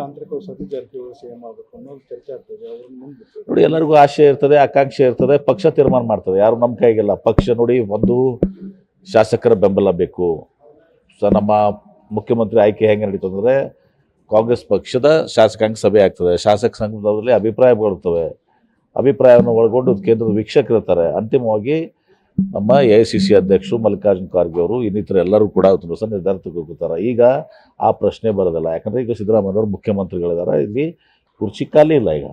ಆಂತರಿಕ ಸತೀಶ್ ಜಾರಕಿಹೊಳಿ ಸಿಎಂ ಆಗಬೇಕು ಅನ್ನೋ ಚರ್ಚೆ ಆಗ್ತದೆ. ಅವ್ರನ್ನ ಮುಂದೆ ನೋಡಿ, ಎಲ್ಲರಿಗೂ ಆಶೆ ಇರ್ತದೆ, ಆಕಾಂಕ್ಷೆ ಇರ್ತದೆ, ಪಕ್ಷ ತೀರ್ಮಾನ ಮಾಡ್ತದೆ, ಯಾರು ನಮ್ಮ ಕೈಗಿಲ್ಲ. ಪಕ್ಷ ನೋಡಿ, ಒಂದು ಶಾಸಕರ ಬೆಂಬಲ ಬೇಕು. ನಮ್ಮ ಮುಖ್ಯಮಂತ್ರಿ ಆಯ್ಕೆ ಹೆಂಗೆ ನಡೀತದೆ ಅಂದರೆ, ಕಾಂಗ್ರೆಸ್ ಪಕ್ಷದ ಶಾಸಕಾಂಗ ಸಭೆ ಆಗ್ತದೆ, ಶಾಸಕ ಸಂಘದಲ್ಲಿ ಅಭಿಪ್ರಾಯ ಬರುತ್ತವೆ, ಅಭಿಪ್ರಾಯವನ್ನು ಒಳಗೊಂಡು ಕೇಂದ್ರದ ವೀಕ್ಷಕರು ಇರ್ತಾರೆ. ಅಂತಿಮವಾಗಿ ನಮ್ಮ AICC ಅಧ್ಯಕ್ಷರು ಮಲ್ಲಿಕಾರ್ಜುನ ಖರ್ಗೆ ಅವರು ಇನ್ನಿತರ ಎಲ್ಲರೂ ಕೂಡ ಒಂದು ಸಹ ನಿರ್ಧಾರ ತೆಗೆದುಕೊಳ್ತಾರೆ. ಈಗ ಆ ಪ್ರಶ್ನೆ ಬರೋದಿಲ್ಲ, ಯಾಕಂದರೆ ಈಗ ಸಿದ್ದರಾಮಯ್ಯವರು ಮುಖ್ಯಮಂತ್ರಿಗಳಿದ್ದಾರೆ, ಇಲ್ಲಿ ಕುರ್ಚಿ ಖಾಲಿ ಇಲ್ಲ. ಈಗ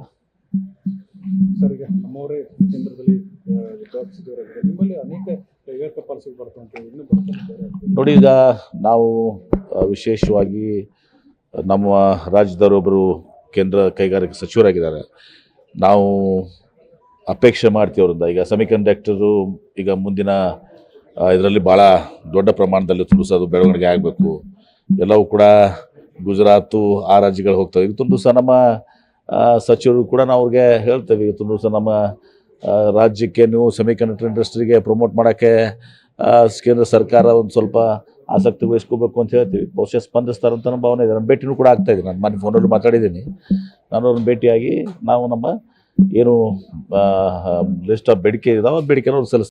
ಸರ್, ಈಗ ನಮ್ಮವರೇ ಕೇಂದ್ರದಲ್ಲಿ ವಿಧಾನಸಭೆಯವರಾಗಿದೆ, ನಿಮ್ಮಲ್ಲಿ ಅನೇಕ ಕೈಗಾರಿಕಾ ಪಾಲಿಸಿಗಳು ಬರ್ತಂತೆ, ಇನ್ನೂ ಬರ್ತಾರೆ. ನೋಡಿ, ಈಗ ನಾವು ವಿಶೇಷವಾಗಿ ನಮ್ಮ ರಾಜ್ಯದವರೊಬ್ಬರು ಕೇಂದ್ರ ಕೈಗಾರಿಕಾ ಸಚಿವರಾಗಿದ್ದಾರೆ. ನಾವು ಅಪೇಕ್ಷೆ ಮಾಡ್ತೀವಿ ಅವರಿಂದ. ಈಗ ಸೆಮಿಕಂಡಕ್ಟರು ಈಗ ಮುಂದಿನ ಇದರಲ್ಲಿ ಭಾಳ ದೊಡ್ಡ ಪ್ರಮಾಣದಲ್ಲಿ ತುಂಬಿಸೋದು ಬೆಳವಣಿಗೆ ಆಗಬೇಕು. ಎಲ್ಲವೂ ಕೂಡ ಗುಜರಾತು ಆ ರಾಜ್ಯಗಳು ಹೋಗ್ತವೆ. ಈಗ ತುಂಬ ಸಹ ನಮ್ಮ ಸಚಿವರು ಕೂಡ ನಾವು ಅವ್ರಿಗೆ ಹೇಳ್ತೇವೆ, ಈಗ ತುಂಬ ಸಹ ನಮ್ಮ ರಾಜ್ಯಕ್ಕೆ ನೀವು ಸೆಮಿಕಂಡಕ್ಟರ್ ಇಂಡಸ್ಟ್ರಿಗೆ ಪ್ರಮೋಟ್ ಮಾಡೋಕ್ಕೆ ಕೇಂದ್ರ ಸರ್ಕಾರ ಒಂದು ಸ್ವಲ್ಪ ಆಸಕ್ತಿ ವಹಿಸ್ಕೋಬೇಕು ಅಂತ ಹೇಳ್ತೀವಿ. ಬಹುಶಃ ಸ್ಪಂದಿಸ್ತಾರಂತ ನಮ್ಮ ಭಾವನೆ ಇದೆ. ನನ್ನ ಭೇಟಿನೂ ಕೂಡ ಆಗ್ತಾಯಿದ್ದೀನಿ. ನಾನು ಮೊನ್ನೆ ಫೋನಲ್ಲಿ ಮಾತಾಡಿದ್ದೀನಿ. ನಾನು ಅವ್ರನ್ನ ಭೇಟಿಯಾಗಿ ನಾವು ನಮ್ಮ ಏನು ಲಿಸ್ಟ್ ಆಫ್ ಬೇಡಿಕೆ ಇದಾವೆ, ಬೇಡಿಕೆನ ಅವ್ರು ಸಲ್ಲಿಸ್ತಾರೆ.